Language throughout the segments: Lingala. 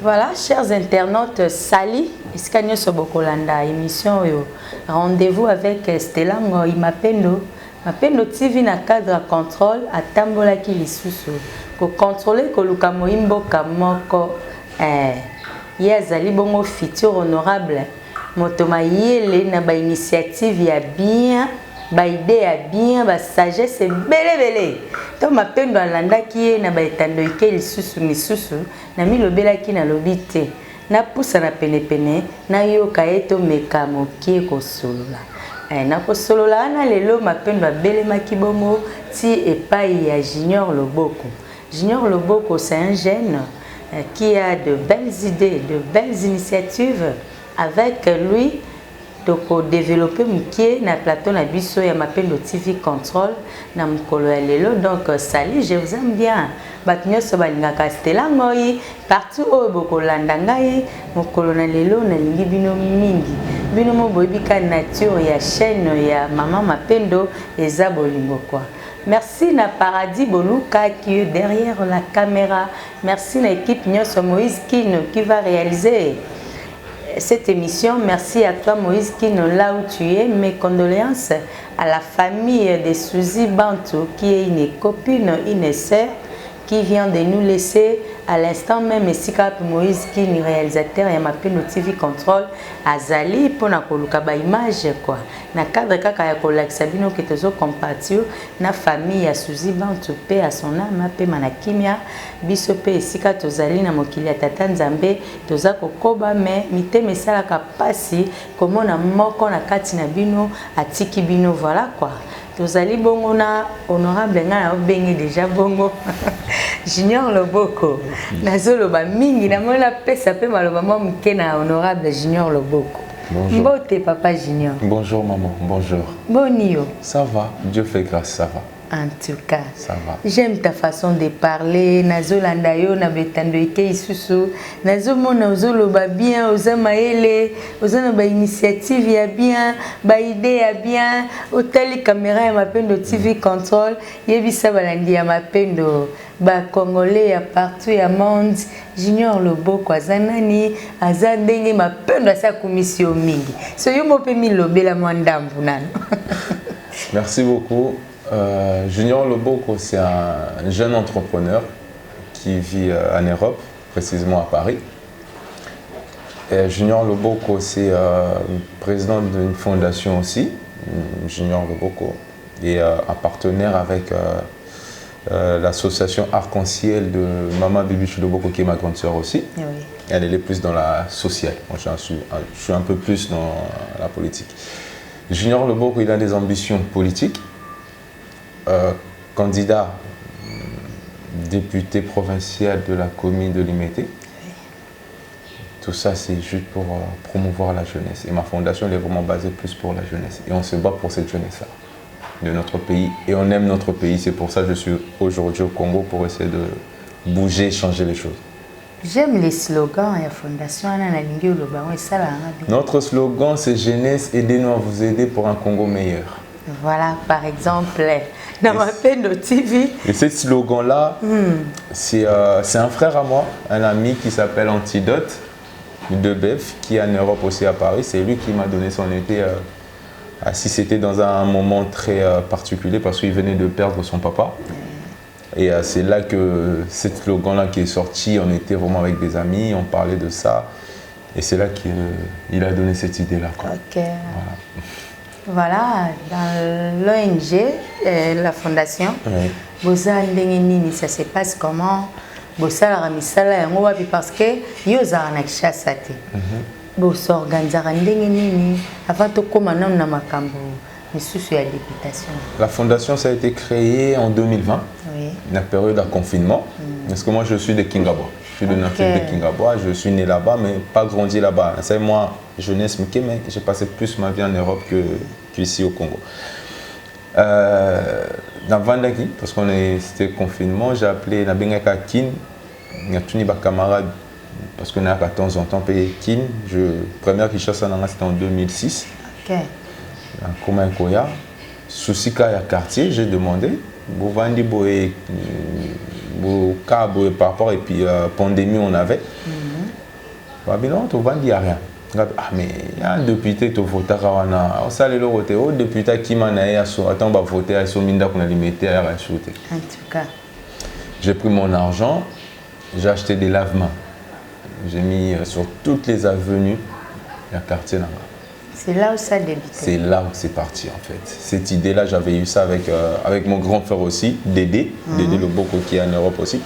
Voilà, chers internautes, Sali, Escanio Sobokolanda, émission Rendez-vous avec Stella Ngoi Mapendo. Mapendo TV na cadre contrôle à Tambola qui lisusu. Ko contrôler ko luka moimbo kamoko yazali bongo futur honorable. Motoma yele na ba initiative ya bien, ba idée ya bien, ba sagesse belé. To Mapendo alandaki na ba etando ike lisusu misusu na milobelaki na lobite. Na pusa na pene na yoka eto meka mokie ko solola. Na ko solola na lelo Mapendo abelemaki bongo ti epai ya Junior Loboko. Junior Loboko, c'est un jeune qui a de belles idées, de belles initiatives. Avec lui, donc développer mukie na plateau na biso ya Mapendo TV Control na mukolo ya lelo. Donc salut, je vous aime bien. Batunyo so balingaka Stella Ngoi partout au bokolanda ngai mukolo na lelo na lingi bino mingi. Bino mo boyebika nature ya chaîne ya Maman Mapendo eza bolingo quoi. Merci na Paradis Boluka qui est derrière la caméra. Merci à l'équipe Nyoso Moïse Kino qui va réaliser cette émission. Merci à toi Moïse Kino là où tu es. Mes condoléances à la famille de Suzy Bantou qui est une copine, une sœur qui vient de nous laisser à l'instant même. Ici Moïse Kino, réalisateur et Mapendo TV Control azali pour na koluka ba image quoi. Na cadre kaka ya kolakisa bino ke tozo compatio na famille ya Suzy Bantou pe à son âme pe manakimia biso pe esika tozali na mokili ya tata Nzambe toza kokoba me mite mesala ka pasi komona moko na kati na bino atiki bino voilà quoi. Tozali bongo na honorable nga obengi déjà bongo Junior Loboko nazoloba mingi na mona pesa pe maloba mo mke na honorable Junior Loboko. Bonjour. Mbote papa Junior. Bonjour maman, bonjour. Bonio. Ça va, Dieu fait grâce, ça va. En tout cas, ça va. J'aime ta façon de parler. Nazolanda yo na betando ike isusu. Nazomona ozoloba bien, ozamaele, ozana ba initiative ya bien, ba idée ya bien. Otali caméra ya Mapendo TV Control, yebisa balandi ya Mapendo. Ba Congolais ya partout ya monde. Junior Loboko azanani, azandenge Mapendo asa commission mingi. So yo mope mi lobela mwandambu nano. Merci beaucoup. Junior Loboko, c'est un jeune entrepreneur qui vit en Europe, précisément à Paris. Et Junior Loboko, c'est président d'une fondation aussi, Junior Loboko, et un partenaire avec l'association Arc-en-Ciel de Maman Bibichou Loboko, qui est ma grande sœur aussi. Oui. Elle est plus dans la sociale. Moi, je suis un peu plus dans la politique. Junior Loboko, il a des ambitions politiques. Candidat député provincial de la commune de Limete. Tout ça, c'est juste pour promouvoir la jeunesse. Et ma fondation, elle est vraiment basée plus pour la jeunesse. Et on se bat pour cette jeunesse-là, de notre pays. Et on aime notre pays. C'est pour ça que je suis aujourd'hui au Congo pour essayer de bouger, changer les choses. J'aime les slogans de la fondation. Notre slogan, c'est jeunesse, aidez-nous à vous aider pour un Congo meilleur. Voilà, par exemple, dans Mapendo TV. Et ce slogan-là, c'est un frère à moi, un ami qui s'appelle Antidote de Bef, qui est en Europe aussi à Paris. C'est lui qui m'a donné son été. Si c'était dans un moment très particulier parce qu'il venait de perdre son papa. Et c'est là que ce slogan-là qui est sorti. On était vraiment avec des amis, on parlait de ça. Et c'est là qu'il a donné cette idée-là. Ok. Voilà, dans l'ONG, la fondation, ça se passe comment? Parce que vous La fondation, ça a été créé en 2020, la période de confinement. Parce que moi, je suis de Kingabo. Je suis de Nafrique de Kingabo. Je suis né là-bas, mais pas grandi là-bas. C'est moi, jeunesse, mais j'ai passé plus ma vie en Europe qu'ici au Congo. Dans Vandaki, parce qu'on c'était confinement, j'ai appelé Nabengaka Kin. Il y a tous mes camarades, parce qu'on a de temps en temps payé Kin. Première qui chasse c'était en 2006. Ok. En Komaïkoya. Soussika ya quartier, j'ai demandé. Bovandi Boé, par rapport et puis pandémie on avait. Babylon, tu vas dire rien. Ah, mais il y a un député qui vote à Rawana. On sait le voter. Oh, député qui m'a dit, attends, on va voter à son minda qu'on a limité à racheter. En tout cas. J'ai pris mon argent, j'ai acheté des lave-mains. J'ai mis sur toutes les avenues, il y a quartier là-bas. C'est là où ça a débuté. C'est là où c'est parti en fait. Cette idée-là, j'avais eu ça avec mon grand frère aussi, Dédé, Dédé Loboko qui est en Europe aussi.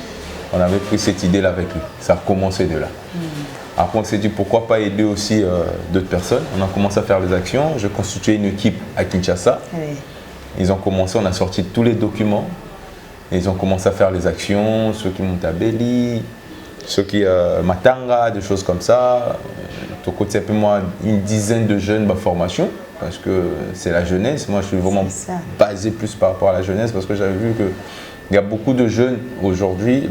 On avait pris cette idée-là avec lui. Ça a commencé de là. Après, on s'est dit pourquoi pas aider aussi d'autres personnes. On a commencé à faire des actions. J'ai constitué une équipe à Kinshasa. Oui. Ils ont commencé, on a sorti tous les documents. Ils ont commencé à faire les actions, ceux qui montent à Beli, ceux qui Matanga, des choses comme ça. Au côté, moi, une dizaine de jeunes en formation, parce que c'est la jeunesse. Moi, je suis vraiment basé plus par rapport à la jeunesse, parce que j'avais vu qu'il y a beaucoup de jeunes aujourd'hui,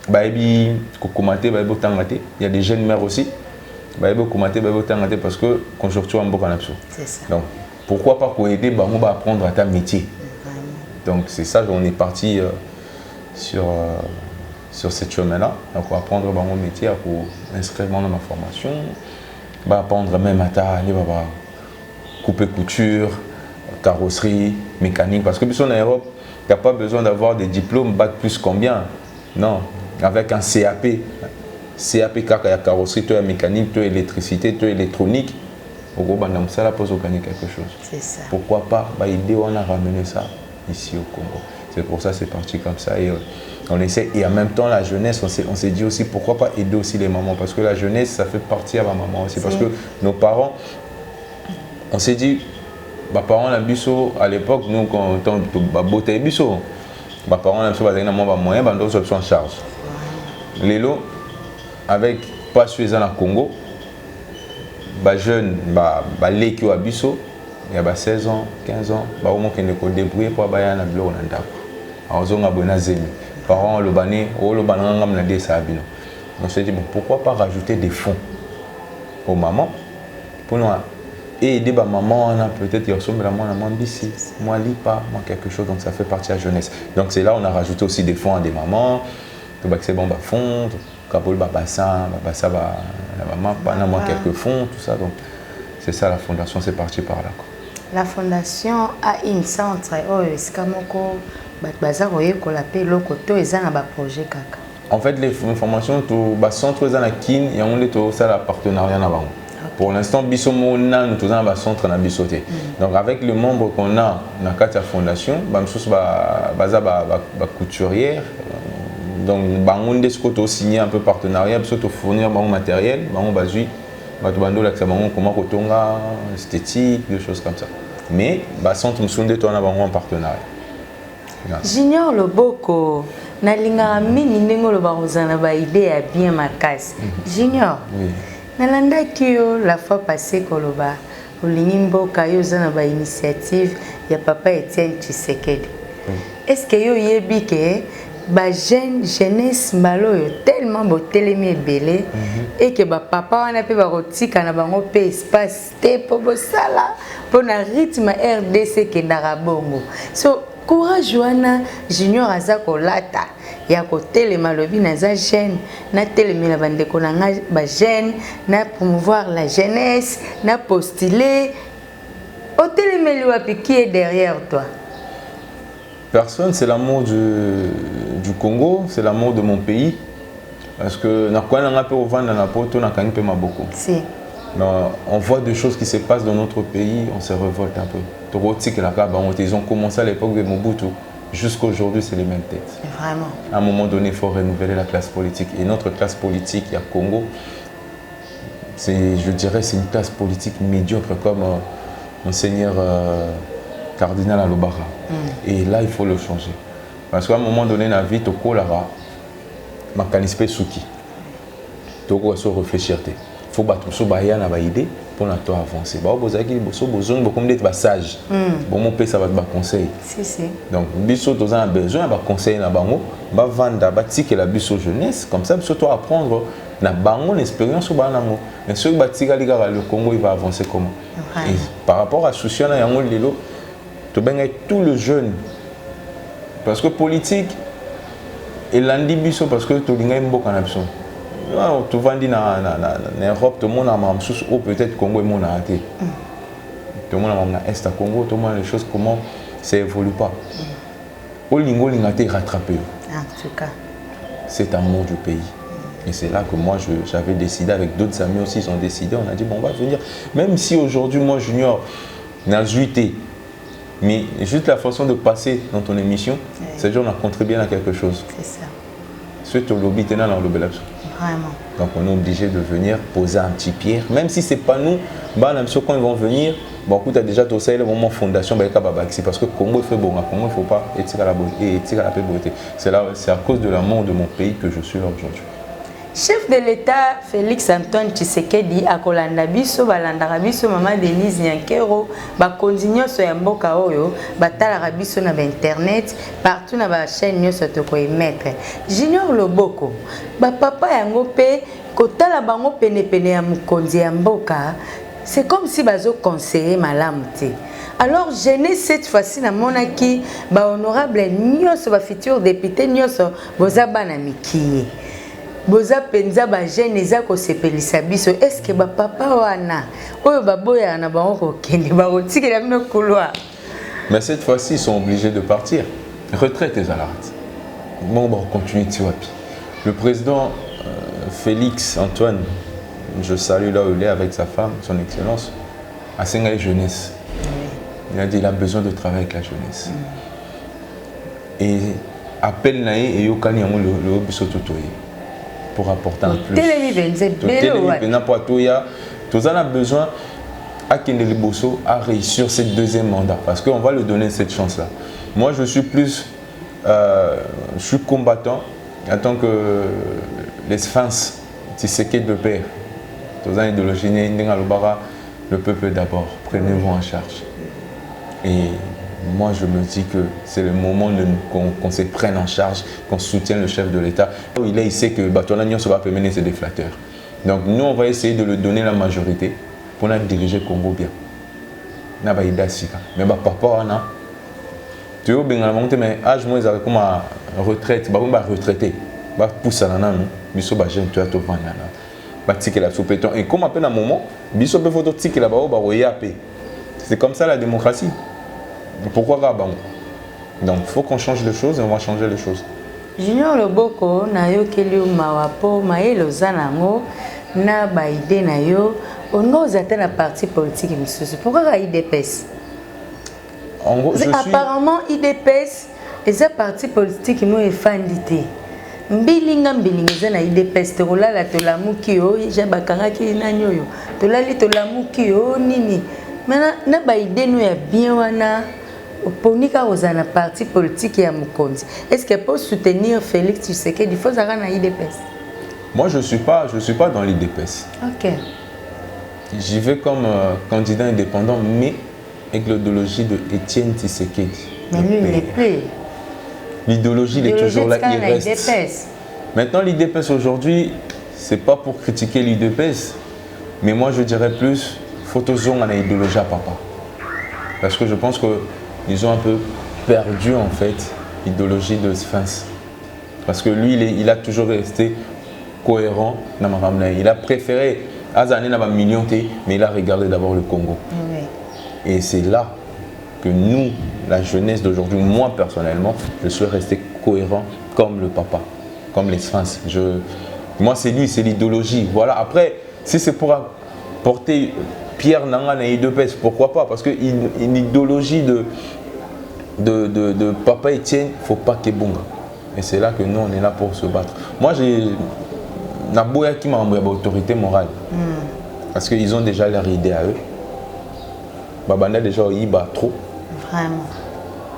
il y a des jeunes mères aussi, parce que conjoncture en Bokanapso. C'est ça. Donc, pourquoi pas aider à apprendre à ta métier. Donc, c'est ça, on est parti sur cette chemin-là. Donc, on va apprendre mon métier, pour inscrire dans ma formation, apprendre même à couper couture, carrosserie, mécanique. Parce que puis en Europe, il n'y a pas besoin d'avoir des diplômes, bac plus combien. Non, avec un CAP. CAP, il y a carrosserie, tu as mécanique, tu as électricité, tu as électronique. Au gros, ça la pose au gagner quelque chose. C'est ça. Pourquoi pas aider, on a ramené ça ici au Congo. C'est pour ça que c'est parti comme ça. Et on essaie. Et en même temps, la jeunesse, on s'est dit aussi pourquoi pas aider aussi les mamans. Parce que la jeunesse, ça fait partie à ma maman aussi. Parce que nos parents, on s'est dit, mes parents, à l'époque, nous, quand on beauté biso, mes parents, on moyen, on a en charge. Lélo, avec pas suffisant au Congo, les jeunes, les qui ont biso, il y a 16 ans, 15 ans, au moins qu'ils ne débrouillent pour aller à la bureau. Alors, ils ont des parents, le bané, on s'est dit, bon, pourquoi pas rajouter des fonds aux mamans pour nous aider ma maman, peut-être il ressemble à moi, moi, lipa, moi, quelque chose, donc ça fait partie de la jeunesse. Donc, c'est là on a rajouté aussi des fonds à des mamans, c'est bon, fonds, Kabul, bassin, la maman, moi, quelques fonds, tout ça. Donc, c'est ça la fondation, c'est parti par là. Quoi. La fondation a un centre, en fait, les formations, le centre est en Kin, et on est un partenariat avant. Pour l'instant, nous avons un centre en Bissoté. Donc, avec les membres qu'on a dans la fondation, nous avons couturière. Donc, nous avons signé un peu partenariat, nous avons fournir du matériel, comment esthétique, des choses comme ça. Mais le centre nous avons un partenariat. Junior Loboko, nalinga mingi ndenge loba kozana ba idée ya bien makasi. Junior. Oui. Nalanda kiyo la fois passée koloba olingi mboka yo zana ba initiative ya papa Etienne Tshisekedi. Est-ce que yo yebi ke ba jeunesse mbaloyo tellement botelemi ebele et que ba papa wana pe ba kotika na bango pe espace te po bosala po na rythme RDC ke ndaka bongo. So courage wana Junior aza kolata ya kotelema lobi naza jeune na telemela bandeko na nga ba jeune na promouvoir la jeunesse na postuler otelemeli wapi qui est derrière toi? Personne, c'est l'amour du Congo, c'est l'amour de mon pays. Parce que si. On voit des choses qui se passent dans notre pays, on se révolte un peu. Ils ont commencé à l'époque de Mobutu, jusqu'à aujourd'hui, c'est les mêmes têtes. Vraiment. À un moment donné, il faut renouveler la classe politique. Et notre classe politique, il y a Congo, je dirais c'est une classe politique médiocre comme Monseigneur Cardinal Alobara. Et là, il faut le changer. Parce qu'à un moment donné, dans la vie, tu as ma canispe souki. Tu dois réfléchir. Il faut que tu aies une idée pour avancer. Tu as besoin d'être sage. Bon, ça va te conseil. Donc, tu as besoin de conseil. Tu vas vendre la jeunesse. Comme ça, tu vas apprendre l'expérience. Mais ceux qui le Congo, il va avancer comment? Et par rapport à Soucian, tu as tout le jeune. Parce que politique, et l'andibiso parce que tu as un Tu vas dire en Europe, tout le monde a un peut-être Congo et mon arrêté. Tout le monde a un Est à Congo, tout le monde a les choses, comment ça évolue pas. Au lingo, l'ingate rattrapé. En tout cas. C'est amour du pays. Et c'est là que moi, j'avais décidé, avec d'autres amis aussi, ils ont décidé, on a dit, bon, on va venir. Même si aujourd'hui, moi, Junior, n'a juité, mais juste la façon de passer dans ton émission, c'est-à-dire on a contribué à quelque chose. C'est ça. C'est au lobby, dans le lobby. Vraiment. Donc on est obligé de venir poser un petit pierre, même si ce n'est pas nous, bah, quand ils vont venir, bon, écoute, tu as déjà tout ça, le moment fondation, parce que Congo fait bon, Congo il ne faut pas étirer la beauté. C'est à cause de l'amour de mon pays que je suis là aujourd'hui. Chef de l'État Félix Antoine Tshisekedi a kolanda biso balandaka biso Maman Denise Nyankero bakonzi nyonso ya mboka oyo batalaka biso na internet partout na ba chaîne nyonso toko émettre Junior Loboko ba papa yango pe kotala bango pene ya mokonzi ya mboka c'est comme si bazo conseiller malamu te. Alors jeunesse cette fois-ci na monaki ba honorable nyonso ba futur député nyonso boza bana mikiye boza penza ba jeune eza ko sepelisa biso est-ce que ba papa wana oyo baboya na bango ko kende ba otikela bino couloir. Mais cette fois-ci ils sont obligés de partir. Retraite les alartes. Bon, on continue Tiwapi. Le président Félix Antoine, je salue là où il est avec sa femme, son excellence, a Sengaï jeunesse. Il a dit qu'il a besoin de travailler avec la jeunesse. Et appelle Naé et Yokani le Obiso Totoye. Pour apporter un plus. Tous en a besoin à Kendele Bosso à réussir ce deuxième mandat parce qu'on va lui donner cette chance-là. Moi, je suis plus, je suis combattant en tant que les sphinx, Tshisekedi de père. Tous en idéologie, le peuple d'abord. Prenez-vous en charge. Et moi, je me dis que c'est le moment qu'on se prenne en charge, qu'on soutienne le chef de l'État. Il sait que Batonagnon se va permettre, c'est des flatteurs. Donc nous, on va essayer de lui donner la majorité pour diriger le Congo bien. Mais papa, tu vois, mais âge moi, ils comme à retraite, retraité, pousse à la biso jeune, tu as tout vendu là. Et comme à peine un moment, biso peut photo tique là-bas, c'est comme ça la démocratie. Pourquoi Gabon? Donc il faut qu'on change les choses et on va changer les choses. Junior Loboko, na yo kelio mawapo, maelo zanango, na baide na yo, on ose atteindre la partie politique monsieur. Pourquoi IDPS? En gros, apparemment IDPS et sa partie politique mo efandité. Mbilinga na IDPS te rolala to lamuki yo, jabakanga ki nanyoyo. To lali to lamuki yo nini. Maintenant na baide no ya bien wana. Pour nous, la parti politique et à Mukonzi. Est-ce qu'elle peut soutenir Félix Tshisekedi? Il faut avoir un IDPS. Moi, je ne suis pas dans l'IDPS. Ok. J'y vais comme candidat indépendant, mais avec l'idéologie de Étienne Tshisekedi. Mais lui, il n'est plus. L'idéologie, il est toujours là, il reste. Maintenant, l'IDPS aujourd'hui, ce n'est pas pour critiquer l'IDPS, mais moi, je dirais plus, photozone à l'idéologie à papa. Parce que je pense que ils ont un peu perdu en fait l'idéologie de Sphinx. Parce que lui, il a toujours resté cohérent dans ma ramena. Il a préféré Azané n'a pas million, mais il a regardé d'abord le Congo. Oui. Et c'est là que nous, la jeunesse d'aujourd'hui, moi personnellement, je suis resté cohérent comme le papa, comme les Sphinx. Moi, c'est lui, c'est l'idéologie. Voilà. Après, si c'est pour porter Pierre Nanga na IDPS, pourquoi pas? Parce qu'une idéologie de Papa Etienne, il ne faut pas qu'il y ait bonga. Et c'est là que nous, on est là pour se battre. Moi, j'ai Naboya qui m'a envoyé l'autorité morale. Parce qu'ils ont déjà leur idée à eux. Babanda déjà il bat trop. Vraiment.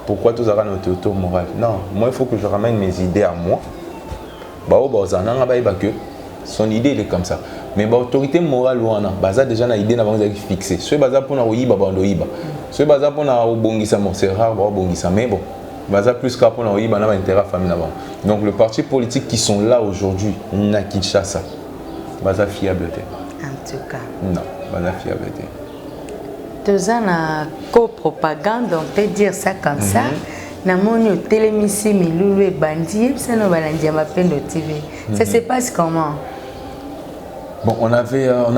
Pourquoi tous avoir notre autorité morale? Non, moi, il faut que je ramène mes idées à moi. Son idée, il est comme ça. Mais l'autorité morale, baza déjà na idée n'a fixée. Ce baza pour na oyiba bandoyiba. Ce baza pour na obongisa c'est rare obongisa mais bon. Baza plus qu'à pour na oyiba na intérêt famille là-bas. Donc le parti politique qui sont là aujourd'hui, na Kinshasa. Baza fiabilité. En tout cas. Non, baza fiabilité. Deux ans na co-propagande, on peut dire ça comme ça. Na monyo télémisi milulu bandi, ça no balandi ma peine de TV. Ça se passe comment? Bon, on a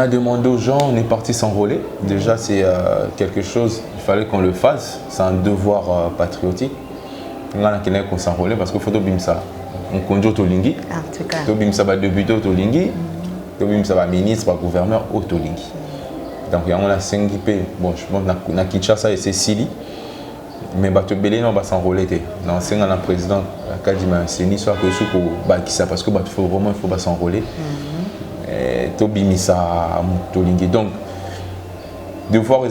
demandé aux gens, on est parti s'enrôler. Déjà, c'est quelque chose, il fallait qu'on le fasse. C'est un devoir patriotique. On a qu'on s'enrôler parce qu'il faut que ça. On conduit au Tolingi. En tout cas. Ça va débuter au Tolingi. Ça va ministre, va gouverneur au Tolingi. Donc, on a 5 IP. Bon, je pense que na Kinshasa et c'est Sili. Mais bato belé non va s'enrôler. Dans 5 ans, le président Kadima Seni soit que sous ça parce que il faut pas s'enrôler. Tobimisa Tolingi. Donc, deux fois,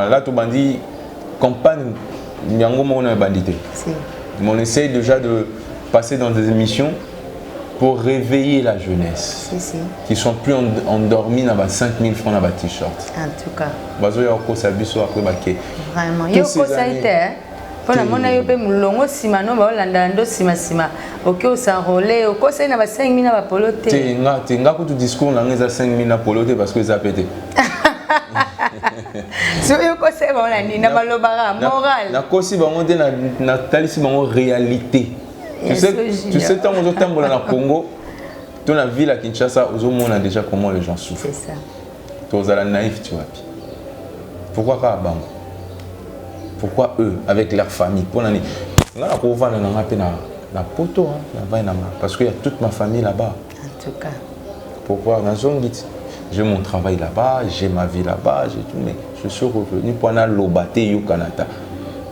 là, tu bandit campagne, il y a un moment où on a bandité. On essaye déjà de passer dans des émissions pour réveiller la jeunesse. Qui ne sont plus endormis dans 5 000 francs dans le t-shirt. En tout cas. Vraiment. Il y a ça été. Pour la monnaie, il y a un sima, non, Landando, sima. Ok, on s'enrôle. Au conseil, il y a 5 000 à poloter. Tu as un discours, il y a 5 000 à poloter parce que ça a pété. Si vous conseil, on a dit, moral. Na kosi bango de na talisi bango réalité. Tu sais tant aux autres dans le Congo, dans la ville à Kinshasa, aux autres on a déjà comment les gens souffrent. C'est ça. Tu es à la naïf, tu vois. Pourquoi pas bango? Pourquoi eux, avec leur famille? Pour l'année, on a la poto, parce qu'il y a toute ma famille là-bas. En tout cas. Pourquoi? J'ai mon travail là-bas, j'ai ma vie là-bas, j'ai tout, mais je suis revenu pour aller au Canada.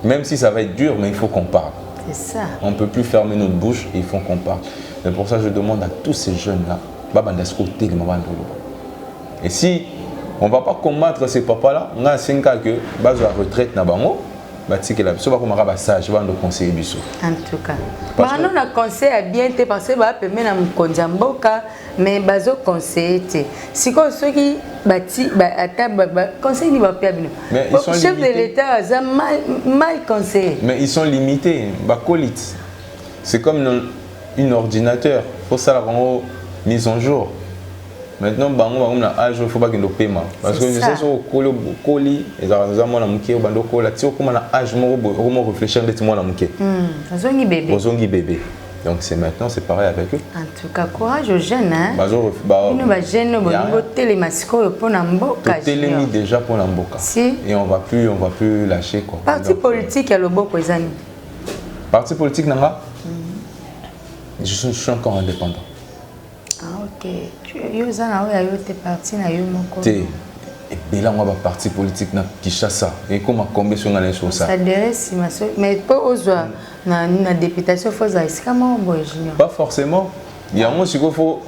Même si ça va être dur, mais il faut qu'on parle. C'est ça. On ne peut plus fermer notre bouche, il faut qu'on parle. Mais pour ça, je demande à tous ces jeunes-là, et si on ne va pas combattre ces papas-là, on a 5 cas que la retraite na bango, que la personne va comme sage, va nous conseiller biso. En tout cas. Maintenant, on a conseillé à bien te parce que va permettre à m'konjamboka, mais bazo conseiller te. Si quoi ceux qui bâti, conseil ni va pas bien. Mais ils sont chef limités. de l'État a mal conseillé. Mais ils sont limités. Bacolit. C'est comme un ordinateur. Faut ça la rendre mise en jour. Maintenant, on a âge, il ne faut pas qu'il y ait de paiement. Parce que je sais que colis, et ça va moi la mouké, bando cola, tu sais comment on a âge, on réfléchir de tout le monde la mouké. Zongi bébé. Zongi bébé. Donc c'est maintenant, c'est pareil avec eux. En tout cas, courage aux jeunes, hein. Nous va jeunes, nous va télémasco pour n'amboka. Télémi déjà pour n'amboka. Si. Et on va plus lâcher quoi. Parti politique, il y a le beau président. Parti politique nanga. Je suis encore indépendant. Ah ok. Tu es parti na yo moko. Et bien là on va parti politique na Kinshasa. Et comment combien sur la chose ça. Ça intéresse mais pour oser na députation faut ça est comment bon junior. Pas forcément. Il y a moi ce qu'il faut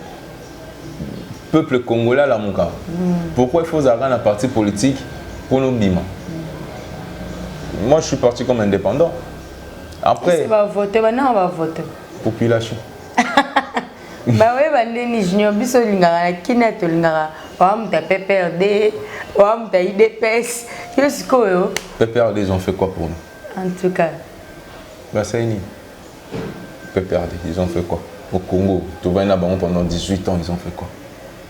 peuple congolais là mon cas. Pourquoi il faut avoir un parti politique pour nous bima. Moi je suis parti comme indépendant. Après on va voter maintenant on va voter. Population. Bah oui, bandeni junior biso lingara kina to lingara wa muta PPRD wa muta IDPS yo sikoyo PPRD ils ont fait quoi pour nous? En tout cas bah c'est une PPRD ils ont fait quoi au Congo? Tout va pendant 18 ans ils ont fait quoi?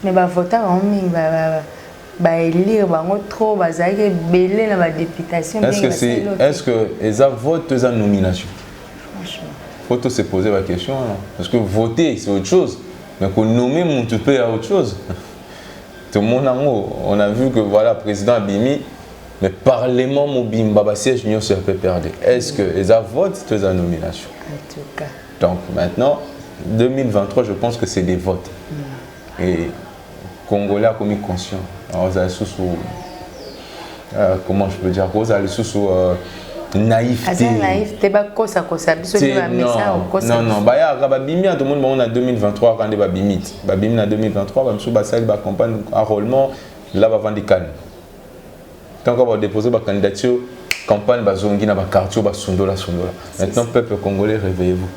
Mais bah voter en ming bah élire bango trop bazaki belé na ba députation. Est-ce que ils ont voté za nomination? Franchement il faut se poser la question. Là. Parce que voter, c'est autre chose. Mais qu'on nommer mon toupé à autre chose. Tout le monde en haut. On a vu que voilà, le président Abimi, mais Parlement Mobim, Baba siège, nous se peut perdre. Est-ce qu'ils ont voté toutes les nominations? En tout cas. Donc maintenant, 2023, je pense que c'est des votes. Et Congolais a commis conscient. Alors, vous avez sous comment je peux dire? Vous avez sous naïveté. Naïveté, non, babimi tout le monde on a 2023 quand babimi en 2023 comme ça ça va campagne enrôlement là va vendre canne. Tant qu'on va déposer ba candidature campagne bazongi na ba quartier ba sondola. Maintenant peuple congolais réveillez-vous.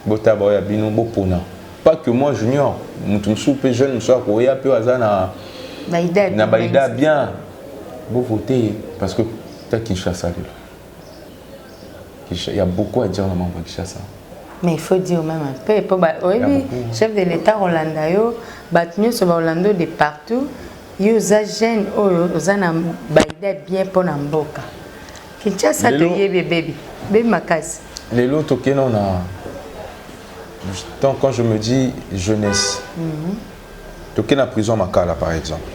Bota boya bino bopona. Pas que moi junior, mutu soupe jeune monsieur ko ya peu azana na baïda bien. Vous votez parce que t'as Kinshasa. Il y a beaucoup à dire dans mon Kinshasa. Mais il faut dire même un peu. Oui, chef de l'État Rolando, battu sur Rolando de partout. Il y a des jeunes qui ont bien pour Namboka. Kinshasa, tu es bébé. Bébé Makasi. Les lots auxquels on a. Quand je me dis jeunesse, toke na prison Makala par exemple.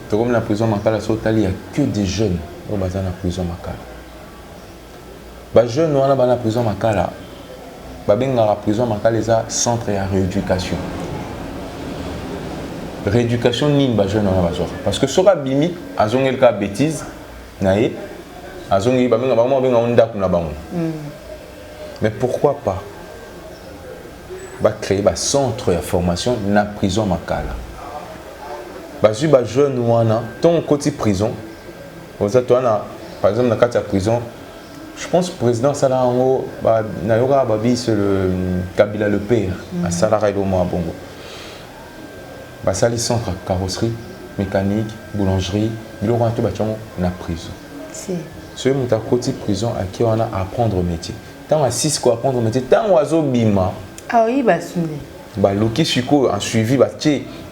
Comme la prison Makala, il n'y a que des jeunes qui sont dans la prison Makala. Les jeunes qui sont dans la prison Makala, la prison Makala est un centre de rééducation. Rééducation, ni les jeunes dans la prison. Parce que si on a bimi, ils ont une bêtise, ils ont mais pourquoi pas créer un centre de formation dans la prison Makala? Les jeunes qui sont côté prison, par exemple, dans la prison, je pense que le président Salango, c'est le Kabila le père, à Salara Bongo. Ça les centres carrosserie, mécanique, boulangerie, il y a tout dans la prison. Ceux qui sont côté prison, à qui on a à apprendre le métier. Tant à 6 quoi apprendre le métier, tant oiseau bima. Ah oui, Loki Suko a suivi,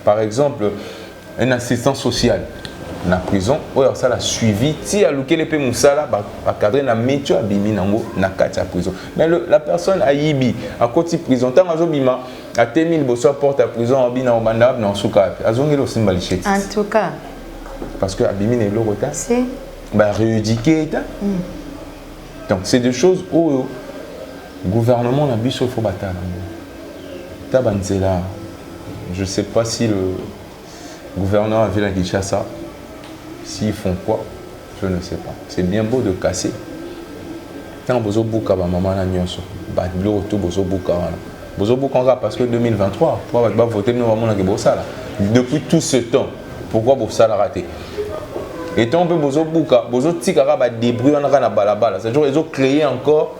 par exemple, un assistant social dans la prison, ça l'a suivi, si a loqué les Moussala, a cadré na métier à Bimi Nango, na Katia prison. Mais la personne a Yibi, à côté prison, tant que Bima, a Témil Bosso porte à prison, à Bina Obanda, dans Souka, à Zongelo Simbaliché. En tout cas. Parce que Abimi n'est pas retard. C'est. Rééduquer. Donc c'est des choses où le gouvernement n'a pas faut bataille. Tabanzela, je ne sais pas si le gouvernement avait la Kinshasa. S'ils font quoi, je ne sais pas. C'est bien beau de casser. Quand vous avez maman na nyonso, parce que 2023, pour voter depuis tout ce temps, pourquoi vous ça l'a raté? Et tant que vous avez débrouillé na balabala, c'est-à-dire qu'ils ont créé encore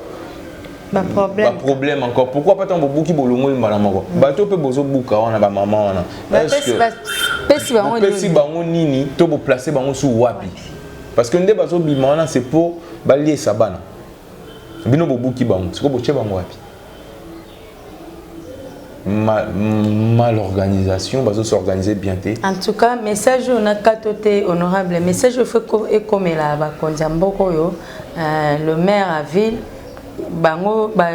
un problème encore. Pourquoi pas tant beaucoup qui bolongo malamoko? Bato pe bozo buka on a ba maman on a. Est-ce que pesi bango nini to bo placer bango sous wapi? Parce que ndé bazo bimana c'est pour balier sabana. Bino bo buki bango, c'est ko bo che bango wapi? Mal organisation, bazo s'organiser bien té. En tout cas, message on a katoté honorable, message fait comme la ba konjamboko yo, le maire à ville bango ba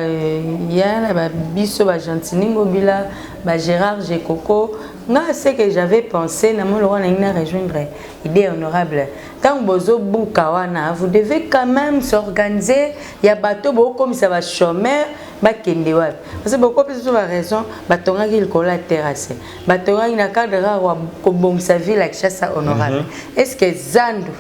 yana ba biso ba Gentiningo bila ba Gérard Gekoko nga c'est que j'avais pensé na mo lora na rejoindre idée honorable tant bozo buka wana vous devez quand même s'organiser ya bateau bo comme ça va chômeur ba kende wa parce que beaucoup plus de raison batonga ki kola terrasse batonga na cadre wa ko bom sa ville avec ça honorable est-ce que Zandu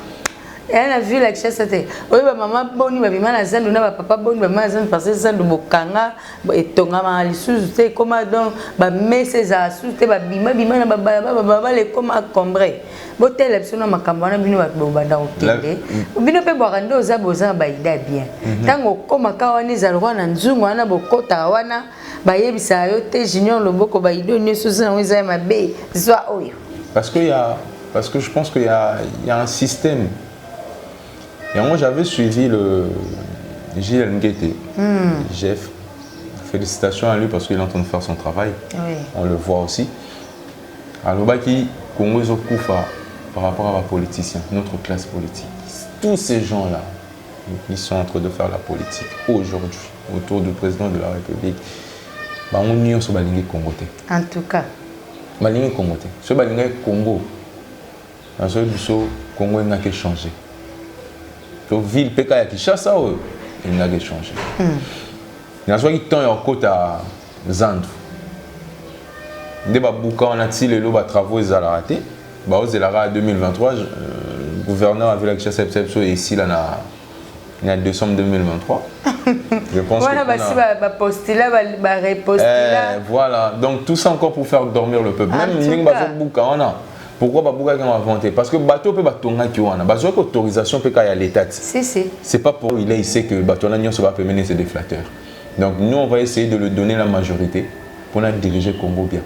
elle a vu la chasse c'était oui maman boni ba bima na Zandu na papa boni ba maman Zandu parce que Zandu bokanga et tonga ma lisusu te comment donc ba messe za sute ba bima na ba les comme encombré botel absolument makambo na bino ba banda okende bino pe bwakando za boza ba ida bien tango koma ka wana za rwa na nzungu wana bokota wana ba yebisa yo te junior loboko ba ido nyeso za nza mabe zwa oyo parce que je pense qu'il y a un système. Et moi, j'avais suivi le Gilles Nguete, Jeff. Félicitations à lui parce qu'il est en train de faire son travail. Oui. On le voit aussi. Alors, qui Congo par rapport à la politicien, notre classe politique. Tous ces gens-là, ils sont en train de faire la politique aujourd'hui, autour du président de la République. On est sur le Congo. En tout cas. Le Congo. Sur le Congo, dans ce Congo, il n'a qu'à changer. La ville PK Kinshasa, il n'a qu'à changer. Il y a un temps en côte à Zandu. Il y a un travaux qui ont raté. En 2023, le gouverneur a vu la Kinshasa ici en décembre 2023. Je pense que voilà. Donc tout ça encore pour faire dormir le peuple. Même pourquoi Babouka a inventé? Parce que bateau peut batonga qui wana. Parce que autorisation peut à l'État. C'est pas pour il sait que bateau n'a pas permis c'est des flatteurs. Donc nous on va essayer de lui donner la majorité pour nous diriger Congo bien.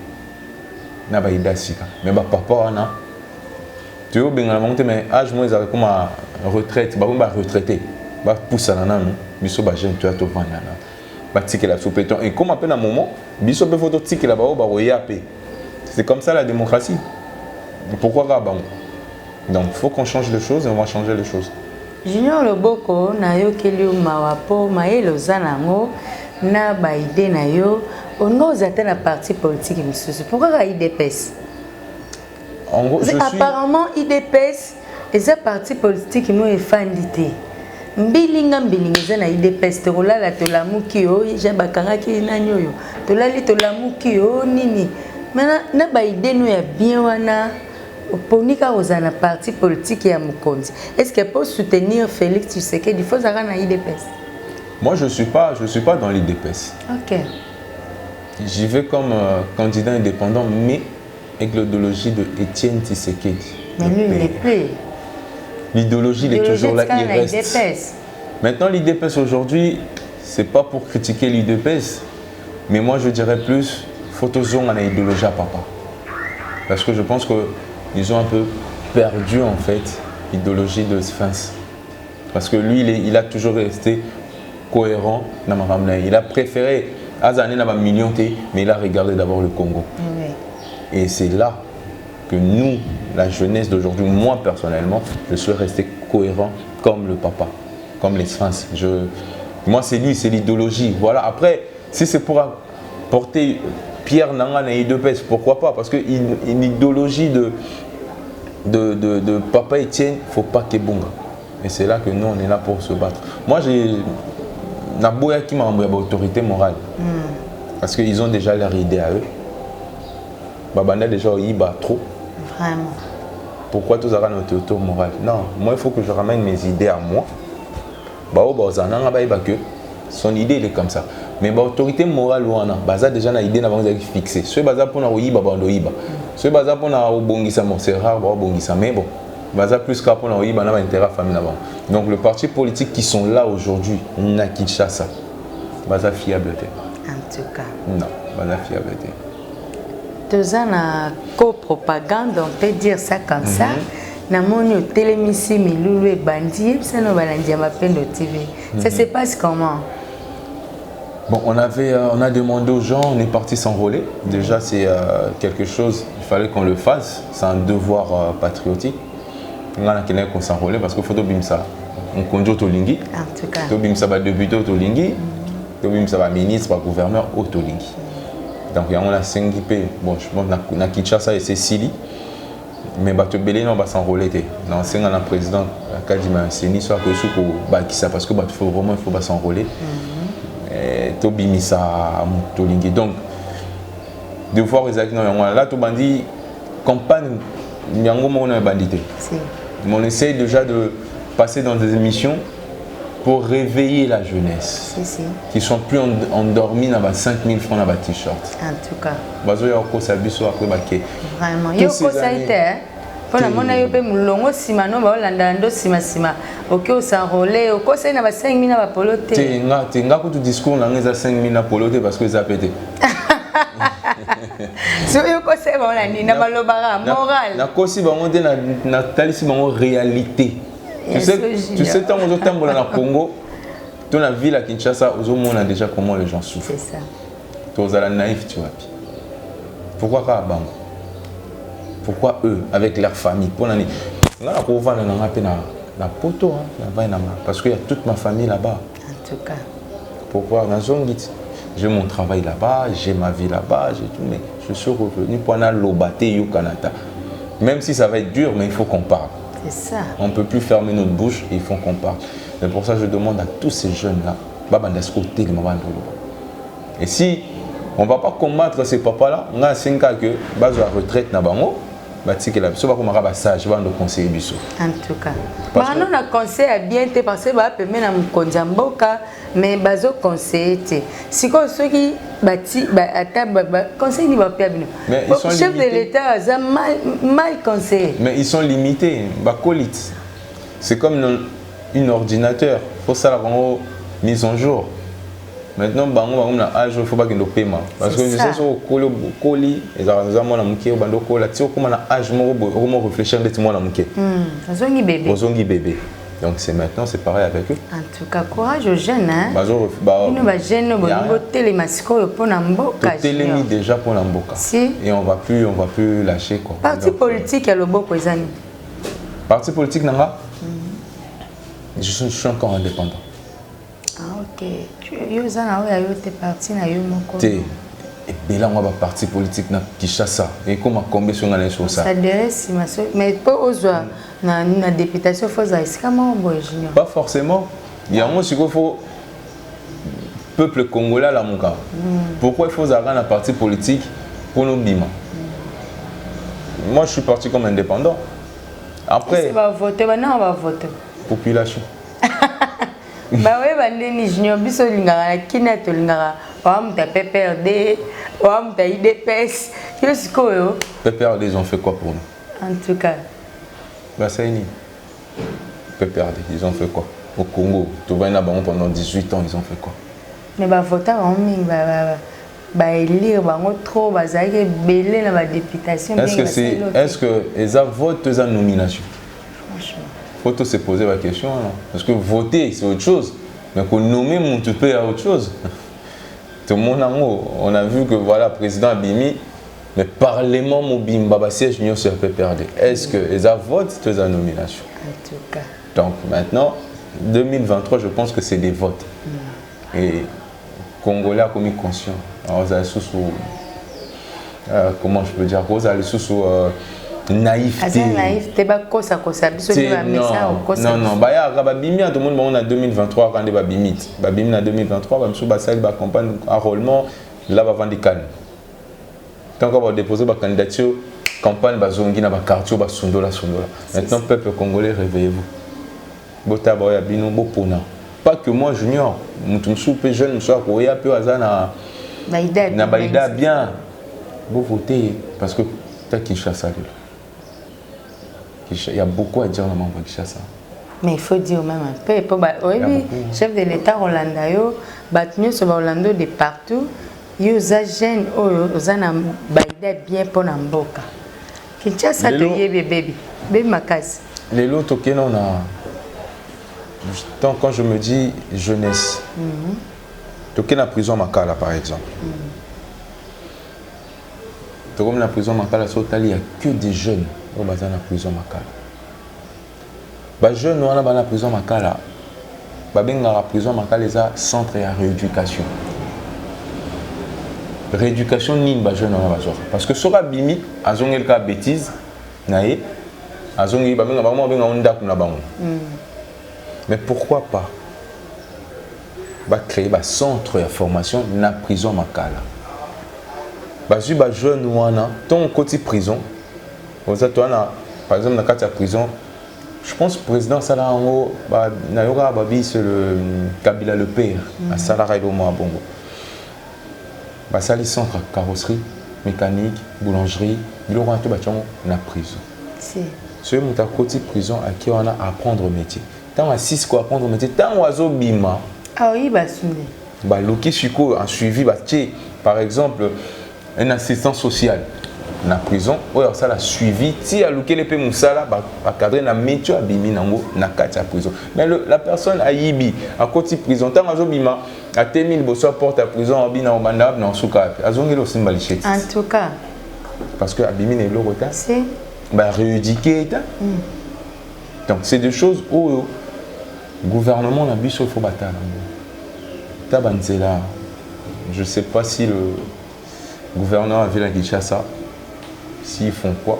Na ba ida sika. Mais ba papa wana. Tu veux bien monter mais âge moins avec comme retraite, ba retraité. Ba poussa nana nous. Biso ba jeune tu as to vanda na. Ba ticket la sous péton et comme à peine un moment, biso peut photo ticket là ba royape. C'est comme ça la démocratie. Pourquoi Gabon? Donc il faut qu'on change les choses et on va changer les choses. Junior Loboko, na yo keli mawapo, maelo zanango, na baide na yo, On ose atteindre la parti politique, monsieur. Pourquoi IDPS? En gros, apparemment, IDPS, et ce parti politique qui m'a effandité. Mbilinga mbilinga na IDPS te rolala to lamuki yo jabakanga ki nanyo yo to lali to lamuki yo nini mana na ba idée no ya bien wana oponika ozana parti politique ya Mukonzi. Est-ce que pour soutenir Félix Tshisekedi il faut ça na IDPS? Moi je suis pas dans l'IDPS. OK. J'y vais comme candidat indépendant mais avec l'idéologie de Étienne Tshisekedi. Mais lui il est plus. L'idéologie est toujours là, il reste. Maintenant, l'IDPS aujourd'hui, c'est pas pour critiquer l'IDPS, mais moi je dirais plus, photozone à l'idéologie à papa. Parce que je pense qu'ils ont un peu perdu en fait l'idéologie de Sphinx. Parce que lui, il a toujours resté cohérent dans ma ramena. Il a préféré, Azané n'a pas millionté, mais il a regardé d'abord le Congo. Oui. Et c'est là que nous, la jeunesse d'aujourd'hui, moi personnellement, je suis resté cohérent comme le papa, comme les Sphinx. Moi, c'est lui, c'est l'idéologie. Voilà. Après, si c'est pour porter Pierre Nanga et IDPS, pourquoi pas? Parce qu'une idéologie de papa Etienne, il ne faut pas qu'il y ait bonga. Et c'est là que nous, on est là pour se battre. Moi, j'ai Naboya qui m'a envoyé l'autorité morale. Parce qu'ils ont déjà leur idée à eux. Babanda déjà il bat trop. Vraiment. Pourquoi tous avoir notre autorité morale? Non, moi il faut que je ramène mes idées à moi. Son idée il est comme ça. Mais l'autorité morale baza déjà na idée na bango fixée. Ce baza pour na oyiba bando yiba. Ce baza pour na obongisa mon c'est rare obongisa mais bon. Baza plus qu'à pour na oyiba na intérêt famille là-bas. Donc le parti politique qui sont là aujourd'hui na Kinshasa. Baza fiabilité. En tout cas. Non, baza fiabilité. Deux ans à co-propagande, on peut dire ça comme ça. Na monio télémissi milulu et bandi, ça nous balandi à ma peine de TV. Ça se passe comment? Bon, on a demandé aux gens, on est parti s'enrôler. Déjà, c'est quelque chose, il fallait qu'on le fasse. C'est un devoir patriotique. On a qu'on s'enrôler parce qu'il faut que ça. On conduit au Tolingi. En tout cas. Ça va débuter au Tolingi. Ça va ministre, va gouverneur au Tolingi. Donc, on a 5 IP. Bon, je pense que na Kinshasa et c'est Sili. Mais Bato Belé, on va s'enrôler. Dans 5 ans, le président, Kadima, c'est ni soit que sous ça parce que il faut s'enrôler. Tobimisa Tolingi. Donc, deux fois, là, tu bandit, campagne, on a bandité. On essaie déjà de passer dans des émissions pour réveiller la jeunesse. Qui ne sont plus endormis dans 5000 francs dans le t-shirt. En tout cas. Vraiment. Il y a ça été. Pour la monnaie, il y a un simano, il sima. Ok, on s'enrôle. Au conseil, il y a 5000 à poloter. Tu as un discours, il y a 5000 à poloter parce que ça a pété. Si vous conseil, il y a un moral. Il y a une réalité. Tu sais, quand on est dans le Congo, dans la ville à Kinshasa, on a déjà comment les gens souffrent. C'est ça. Tu es naïf, tu vois. Pourquoi Kabango? Pourquoi eux, avec leur famille? Parce qu'il y a toute ma famille là-bas. En tout cas. Pourquoi? J'ai mon travail là-bas, j'ai ma vie là-bas, mais je suis revenu pour aller au Canada. Même si ça va être dur, mais il faut qu'on parle. C'est ça. On ne peut plus fermer notre bouche, il faut qu'on parle. Mais pour ça, je demande à tous ces jeunes-là, et si on ne va pas combattre ces papas-là, on a 5 cas que base de la retraite, en tout cas. On a conseil à bien te passer par permet na mkonjamboka mais bazo conseil te. Si ko ceux qui bati ata conseil ni ba pia bino. Chef de l'état a mal conseillé. Mais ils sont limités, bacolite. C'est comme un ordinateur, faut ça la mise en jour. Maintenant, il ne faut pas qu'il y ait de paiement. Parce que je sais que le colis, les gens qui ont âge, ils réfléchir à bébé. Donc c'est maintenant, c'est pareil avec eux. En tout cas, courage aux jeunes. Nous jeunes, nous déjà pour l'amboka. Et on va plus lâcher quoi. Parti politique, il y a le beau Parti politique, je suis encore indépendant. Ah ok. Tu es parti na yo moko. et bien là on va parti politique na Kinshasa et comment combien sont les choses ça s'adresse mais pas aux na députation faut ça est comment junior pas forcément il y a moi ce qu'il faut peuple congolais là mon cas pourquoi il faut avoir un parti politique pour nous bima moi je suis parti comme indépendant après on va voter maintenant on va voter population bah oui bah les junior biso lingara kina to lingara on t'a PPRD on t'a IDPS qu'est-ce que PPRD ils ont fait quoi pour nous en tout cas bah c'est une PPRD ils ont fait quoi au Congo tout va pendant 18 ans ils ont fait quoi mais bah voter en ming bah élire bah trop bah ça que belé la députation est-ce que les votes les nominations franchement faut se poser la question là. Parce que voter c'est autre chose mais qu'on nommer mon tupé à autre chose tout le monde on a vu que voilà président Abimi mais parlement mobile baba siège union sur PPRD est-ce que les votes les nominations en tout cas donc maintenant 2023 je pense que c'est des votes et Congolais a commis conscient alors vous allez sous comment je peux dire vous allez sous naïveté naïveté ba kosa biso ni ba mesa kosa non bah ya ba bimi tout le monde on a 2023 quand ba bimit ba bimi na 2023 ba biso ba sali ba campagne enrôlement là ba vendre canne tant qu'on va déposer ba candidature campagne ba zongi na ba quartier ba sondola maintenant peuple congolais réveillez-vous bota ba ya bino bo pona pas que moi junior mutu soupe jeune monsieur ko ya peu azana na baïda bien vous votez parce que t'as Kinshasa il y a beaucoup à dire dans mon Kinshasa. Mais il faut dire même un peu. Oui, chef de l'État Rolanda, battu sur Rolando de partout, il y a des jeunes qui ont bien pour Namboka. Kinshasa, tu es bébé, bébé Makasi. Les lots auxquels on a. Quand je me dis jeunesse, tu es dans la prison Makala par exemple. Comme la prison Makala, il n'y a que des jeunes qui sont dans la prison Makala. Les jeunes qui sont dans la prison Makala, la prison Makala est un centre de rééducation. Rééducation, ni les jeunes dans la prison. Parce que sur la bimi, ils ont des bêtises, ils ont des mais pourquoi pas créer un centre de formation dans la prison Makala? Les jeunes qui sont côté prison, par exemple, dans la prison, je pense que le président Salango, c'est le Kabila le père, à Salaraï au Bongo. Ça les centres carrosserie, mécanique, boulangerie, il y aura tout dans la prison. Ceux qui sont côté prison, à qui on a à apprendre le métier. Tant à 6 quoi apprendre le métier, tant oiseau bima. Ah oui, Loki Suko a suivi, par exemple, un assistant social dans la prison, ça l'a suivi, si a loqué les Moussala, a cadré na métier à Bimi Nango, na Katia prison. Mais la personne a Yibi, à côté prison, tant à Bima, à Témil, Bosso porte à prison, à Bina, au Mandab, dans Souka, à Zongelo Simbaliché. En tout cas. Parce que à Bimi n'est pas retard. C'est. Rééduquer. Donc c'est des choses où le gouvernement n'a pas faut bataille. Tabanzela, je ne sais pas si le gouvernement avait la Kinshasa. S'ils font quoi,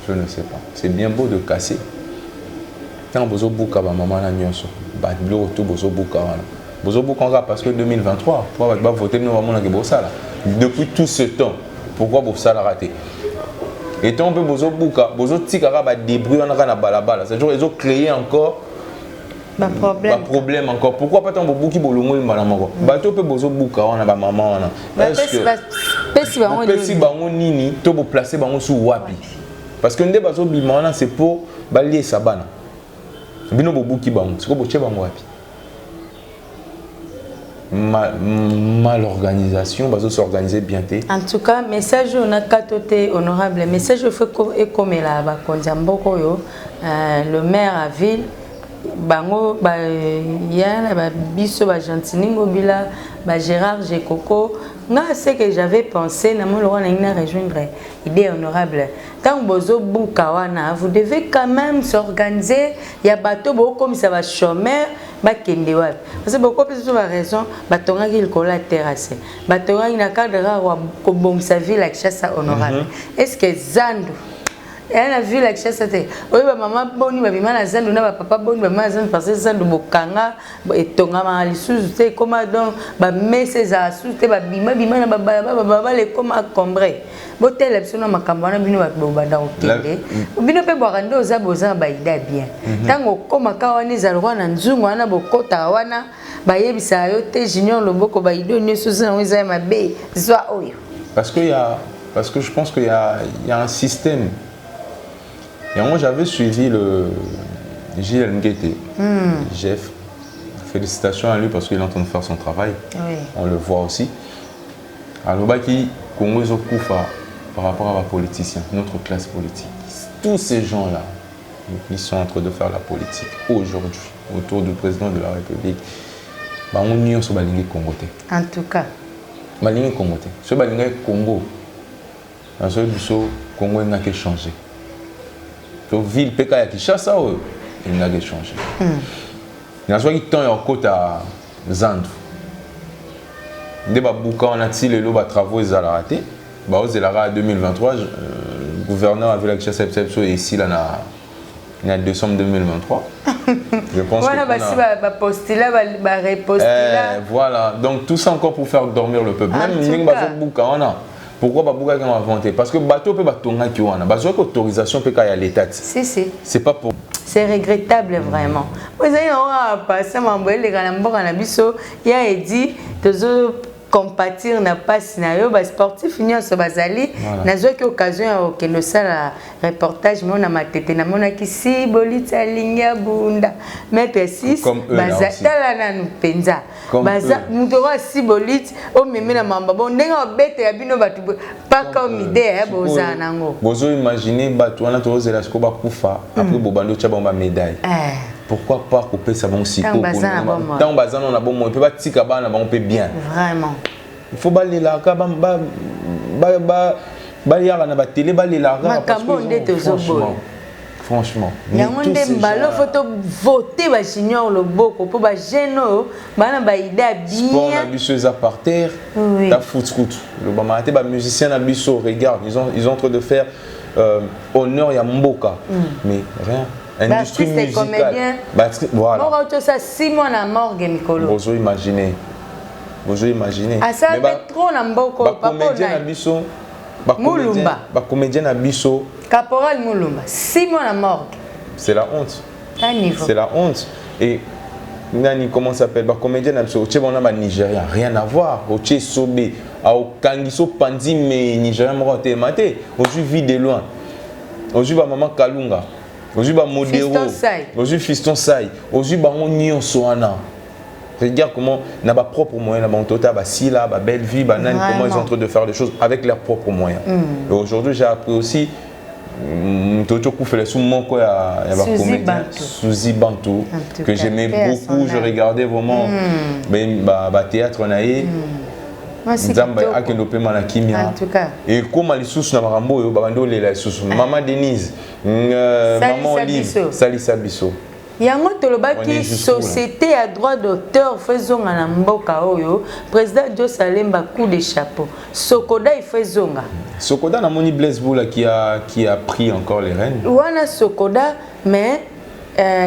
je ne sais pas. C'est bien beau de casser. Quand vous avez beaucoup de maman, parce que 2023, vous va voter depuis tout ce temps. Pourquoi vous ça raté? Et tant que vous avez débrouillé c'est-à-dire qu'ils ont créé encore un problème encore. Pourquoi pas tant beaucoup qui bolongo malamako? Bato pe bozo buka on a ba maman on a. Est-ce que pesi bango nini to bo placer bango sous wapi? Parce que ndé bazo bimana c'est pour balier sabana. Bino bo buki bango, c'est ko bo che bango wapi? Mal organisation, bazo s'organiser bien té. En tout cas, message on a katoté honorable, message fait comme là ba konjamboko yo le maire à ville bango ba yana ba biso ba Gentiningo bila ba Gérard Gekoko nga ce que j'avais pensé na mo lora na rejoindre idée honorable tant bozo buka wana vous devez quand même s'organiser ya bateau bo comme ça va chômeur bakende wapi parce que beaucoup plus de raison batongaki likolo ya terrasse batongaki na cadre wa kobongisa ville ya Kinshasa honorable est-ce que Zandu elle a vu la Kinshasa te oyo ba mama boni ba bima na Zandu na ba papa boni ba mama Zandu parce que Zandu bokanga etonga ma lisusu te comment donc ba messe za susu te ba bima na ba le comment combré botel absolument makambo na bino ba banda okende bino pe bwakande oza ba ida bien tango koma ka wana ezalwa na nzungu wana bokota wana ba yebisa yo te junior loboko ba ido nyoso za eza mabe zwa oyo parce que je pense qu'il y a un système. Et moi, j'avais suivi le Gilles Nguete, Jeff. Félicitations à lui parce qu'il est en train de faire son travail. Oui. On le voit aussi. Alors, qui Congo Koufa par rapport à la politicien, notre classe politique. Tous ces gens-là, ils sont en train de faire la politique aujourd'hui, autour du président de la République. On y est sur le Congo. En tout cas. Le Congo. Sur le Congo, dans ce Congo, il n'a qu'à changer. La ville Peka ya Kinshasa il n'a qu'à changer. Il y a qui temps en côte à Zandu. Dès que on a tiré les travaux ils ont raté. Bah aux en 2023 le gouverneur avait la Kinshasa ici là en décembre 2023. Je pense voilà va postuler va repostuler. Voilà donc tout ça encore pour faire dormir le peuple. Même ni on a pourquoi Babouka a inventé? Parce que bateau peut batonga qui wana. Parce que autorisation peut à l'état. Si. C'est pas pour. C'est regrettable vraiment. Vous avez passé mamboé les galamboka na biso ya edi tozo compatir na passe na yo ba sportif nyonso bazali nazo ki occasion ya okendo sala reportage mona matete na mona ki si bolita linga bunda maître 6 bazatala na penza baza muto wa si bolit o meme na mamba bon ndenga bete ya bino batu pas comme idée ya boza nango bozo imaginer batu wana tozela sko ba kufa après bobando cha bomba médaille pourquoi pas couper ça bon si tant bazan on a bon moi peut pas tika bana bon peut bien vraiment il faut baler la ka ba yara na ba télé baler la ka franchement yango ndembalo photo voter ba junior loboko po ba jeune bana ba ida bien sport na biso za par terre ta foot le ba maté ba musicien na biso regarde ils ont en train de faire honneur ya mboka mais rien industrie musicale voilà bon tu ça 6 mois na morgue mikolo vous imaginez ça fait trop na mboko papa na biso ba comédien na biso Caporal Moulumba 6 mois na morgue c'est la honte c'est la honte et nani comment s'appelle ba comédien na biso tché bona ba nigérien rien à voir au tché sobé au kangiso pandi mais nigérien mo te maté aujourd'hui vit de loin aujourd'hui ba maman Kalunga aujourd'hui ba modéro aujourd'hui fiston sai aujourd'hui ba onyo soana. Regarde comment on a leurs propres moyens, Sila, Belle Vie, Banane, comment ils sont en train de faire les choses avec leurs propres moyens. Et aujourd'hui, j'ai appris aussi Suzy Bantou, que j'aimais beaucoup, je regardais vraiment théâtre. Et comme Maman Denise, Maman Olive, Salissa Bisso. Yango tolobaki société à droit d'auteur faisons na mboka oyo président Josalemba coup de chapeau Sokoda il faisonga Sokoda na moni Blaise Boula qui a pris encore les rênes wana Sokoda mais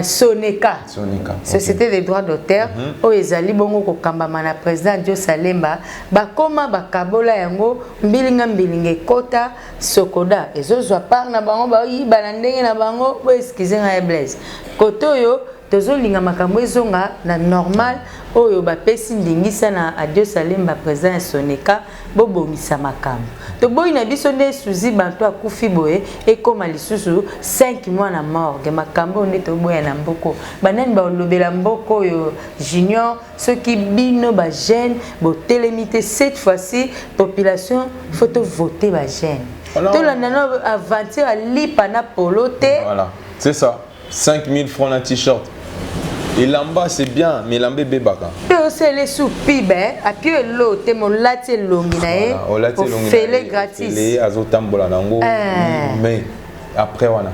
Soneka société des droits d'auteur o ezali bongo ko kambama na président Josalemba bakoma bakabola yango mbilinga kota Sokoda ezozwa par na bango ba yi banandenge na bango bo excusez nga Blaise koto yo tozolinga makambo ezonga na normal oyo bapesi ndingisa na Josalemba président Soneka bobomisa makambo to boyi na biso nde Suzy Bantou akufi boye ekoma lisusu 5 mois na morgue makambo nde to boya na mboko banani ba lobela mboko yo junior ceux qui bino ba jeune bo télémité cette fois-ci population faut voter ba jeune to la nana aventure à lipa na polote voilà c'est ça 5000 francs un t-shirt. Et l'amba c'est bien, mais l'amba bébaka. C'est les sous-pibes, à pied l'eau, t'es mon latte longinae, au fêlé gratis. Les azotambola nango, mais après, voilà.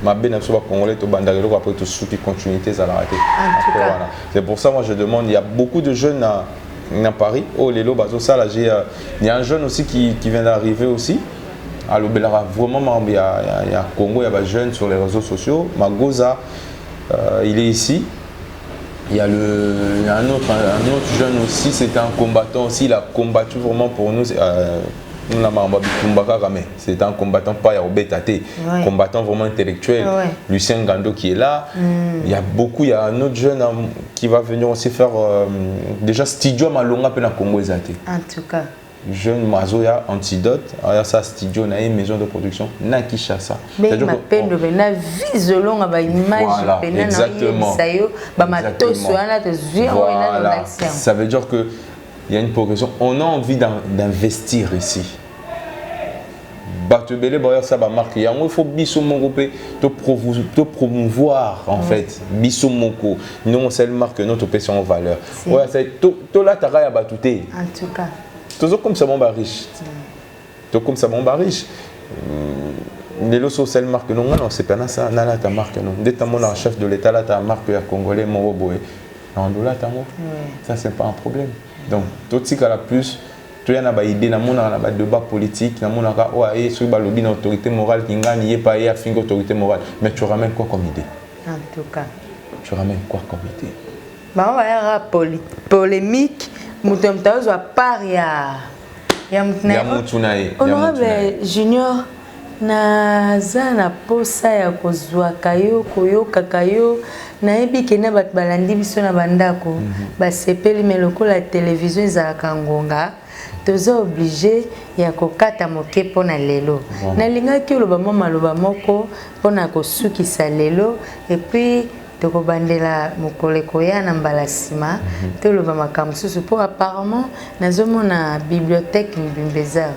ma belle nation congolais to bandagelo après tout sous qui continuité ça l'a raté. Voilà. C'est pour ça moi je demande, il y a beaucoup de jeunes à Paris. Oh Lelo Bazo ça là il y a un jeune aussi qui vient d'arriver aussi. À l'Obelara vraiment il y a Congo, il y a des jeunes sur les réseaux sociaux. Magoza il est ici. Il y a un autre jeune aussi, c'était un combattant aussi, il a combattu vraiment pour nous. C'était un combattant pas Yaobetate, combattant vraiment intellectuel. Lucien Gando qui est là. Il y a un autre jeune qui va venir aussi faire déjà studio Malonga pe na Congo ezate. En tout cas. Jeune Mazoya Antidote, il sa studio na une maison de production na Kinshasa. Mais ma peine de na vise longa ba image pena exactement. Voilà. Ça veut dire que il y a une progression. On a envie d'investir ici. Batubele boyer ça ba marque yango il faut biso moko pe te promouvoir en fait biso moko non c'est une marque notre pe son valeur. Ouais c'est to la tara ya batute. En tout cas. Toujours comme ça mon ba riche. To comme ça mon ba riche. Nelo social marque non c'est pas ça nana ta marque non. Dès ta mon chef de l'état là ta marque ya congolais mon boy. En dollar tango. Ça c'est pas un problème. Donc tout ce qui a la plus tu as une idée dans mon débat politique dans mon ouais sur balobi une autorité morale qui gagne y pas y a fin autorité morale mais tu ramènes quoi comme idée en tout cas tu ramènes quoi comme idée bah on va y avoir polémique mutomtazo à part ya mutunae honorable junior naza na posa ya kozwaka yo koyokaka yo nayebi ke na bato balandi biso na bandako basepeli me lokola télévision ezalaka ngonga toza obligé ya kokata moke mpona lelo nalingaki oloba mwa maloba moko mpona kosukisa lelo epuis tokobandela mokolo ekoya na mbala nsima toloba makambo mosusu mpo apparemment nazomona bibliothèque mbimbeza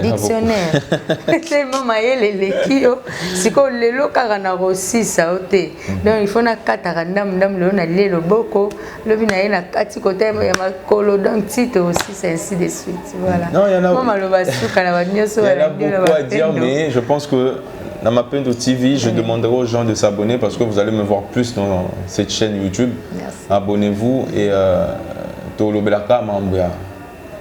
dictionnaire tellement mayele eleki yo sikoyo lelo kaka na kosisa yo te donc il faut nakataka ndambu lelo na lie loboko lobi na ye na kati kota ya makolo donc titre aussi c'est ainsi de suite voilà mwa maloba suka na bato nyonso mais je pense que dans ma Mapendo TV, je demanderai aux gens de s'abonner parce que vous allez me voir plus dans cette chaîne YouTube. Abonnez-vous et Tolo Belaka Mambia,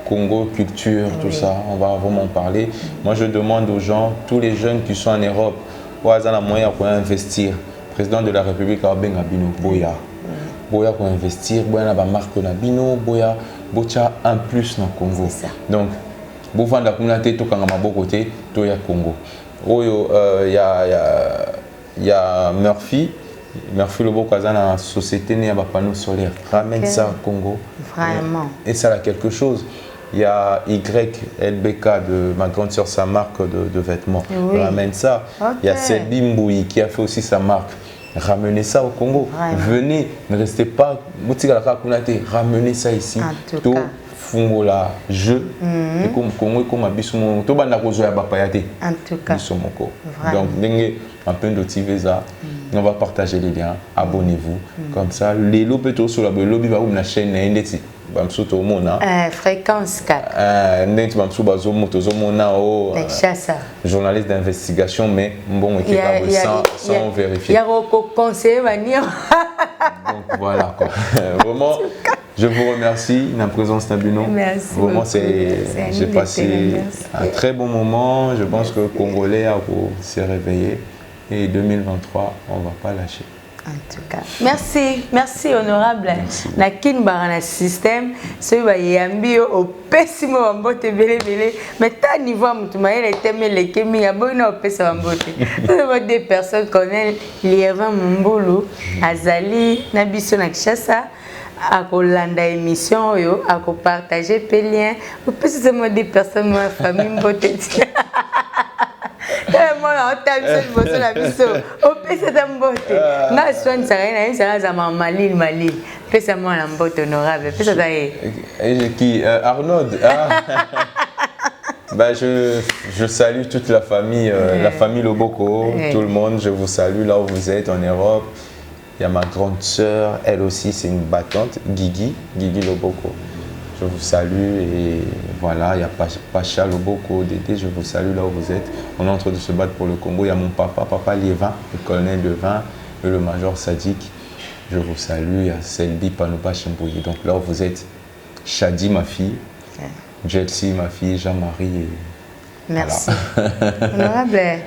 Congo, culture, tout ça, on va vraiment parler. Moi, je demande aux gens, tous les jeunes qui sont en Europe, où ils ont la moyen pour investir. Président de la République, Aben Abino, Boya. Boya pour investir, Boya na marque Nabino, Boya, Bocha un plus dans le Congo. Donc, vous vendez la communauté, tout quand on côté, tout ya Congo. Il y a Murphy Lobo Kazana, la société née à panneaux solaires. Ramène ça au Congo. Vraiment. Et ça a quelque chose. Il y a YLBK de ma grande sœur, sa marque de vêtements. Ramène ça. Il y a Selbi Mboui qui a fait aussi sa marque. Ramenez ça au Congo. Venez, ne restez pas. Ramenez ça ici. En tout cas. Fungola jeu et comme Congo comme Abisumo to banda kozo ya bapayate en tout cas Bisomoko. Donc ndenge Mapendo TV ça on va partager les liens, abonnez-vous comme ça les lopeto sur la lobby va na chaîne na ndeti bamsuto mona fréquence 4 ndeti bamsu bazo moto zo mona o journaliste d'investigation mais bon qui sans vérifier. Il y a conseiller venir. Donc voilà quoi. Vraiment je vous remercie, la présence d'Abino. Merci. Vraiment, j'ai passé un très bon moment. Je pense que le Congolais s'est réveillé. Et 2023, on ne va pas lâcher. En tout cas, merci honorable. Na kin barana système, ce va yambi au pessimo ambote belé mais ta niveau mutuma il était mêlé que mi abona au pessa ambote. Nous des personnes connaissent Liévin Mumbulu, Azali, Nabiso na Kinshasa. À Kolanda émission yo à partager pe lien ou précisément des personnes moi famille mbote moi on t'a vu ce bosso la biso au pesa ta mbote na soin ça rien ça za malil pesa moi la mbote honorable pesa ta qui Arnaud bah je salue toute la famille Loboko, tout le monde, je vous salue là où vous êtes en Europe. Il y a ma grande sœur, elle aussi c'est une battante, Guigui Loboko. je vous salue. Et voilà, il y a Pacha Loboko, Dédé, je vous salue là où vous êtes. On est en train de se battre pour le Congo. Il y a mon papa Liévin, le colonel Levin et le major Sadik. Je vous salue. Il y a Selby Panopa Chimbouye. Donc là où vous êtes, Shadi, ma fille, Jetsi, ma fille, Jean-Marie. Et... Merci. Voilà. Honorable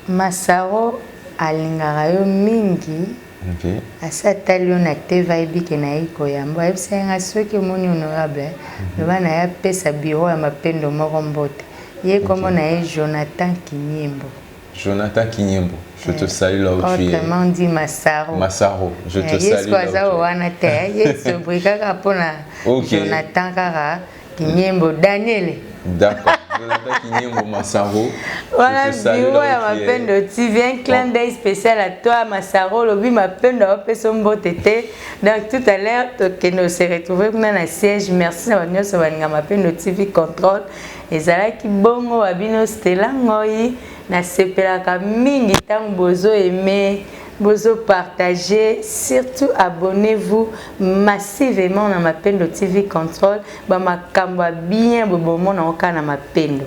Massaro alingara mingi. Okay. Asatali on a te vibe ke na iko yambo ebsenga soki moni honorable loba na ya pesa bureau ya mapendo moko mbote ye comme na ye Jonathan Kinyembo. Jonathan Kinyembo, je te salue là où tu es. Autrement dit Massaro. Massaro, je te salue là où tu es. Wana te ye sobrika ka pona Jonathan kara Kinyembo Daniel. D'accord. Jonathan Kinyembo Massaro. Voilà, bureau ya mapendo TV, un clin d'œil spécial à toi Massaro, lobi mapendo opesombo tete. Donc tout à l'heure que nous se retrouver dans la siège. Merci à nous sur mapendo TV contrôle. Ezalaki bongo abino Stella ngoi na sepelaka mingi tant bozo aimer. Bozo partager, surtout abonnez-vous massivement dans Mapendo TV Control. Ba makamba bien bobomo na oka na Mapendo.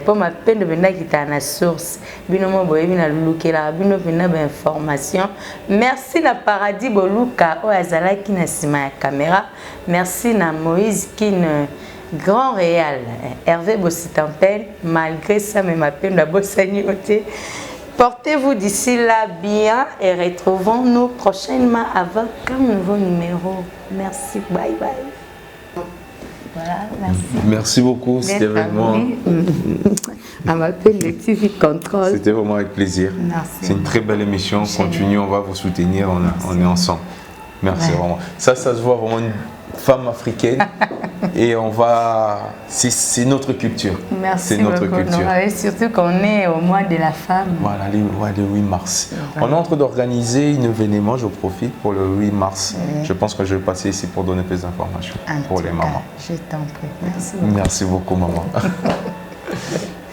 Pour Mapendo benda kita na source. Bino mo boye bina lukela bino bina ba information. Merci na Paradis Boluka o azalaki na sima ya caméra. Merci na Moïse Kin Grand Réal. Hervé Bossitampel malgré ça mais Mapendo a bossani oté. Portez-vous d'ici là bien et retrouvons-nous prochainement avec un nouveau numéro. Merci, bye bye. Voilà, merci. Merci beaucoup, c'était vraiment... On m'appelle le TV Control. C'était vraiment avec plaisir. Merci. C'est une très belle émission, continue, on va vous soutenir, on est ensemble. Merci vraiment. Ça se voit vraiment une femme africaine et on va... C'est notre culture. Merci c'est notre beaucoup. culture. Non, surtout qu'on est au mois de la femme. Voilà, le 8 mars. On est en train d'organiser un événement, je profite pour le 8 mars. Je pense que je vais passer ici pour donner plus d'informations pour les mamans. Je t'en prie. Merci beaucoup. Merci beaucoup, maman.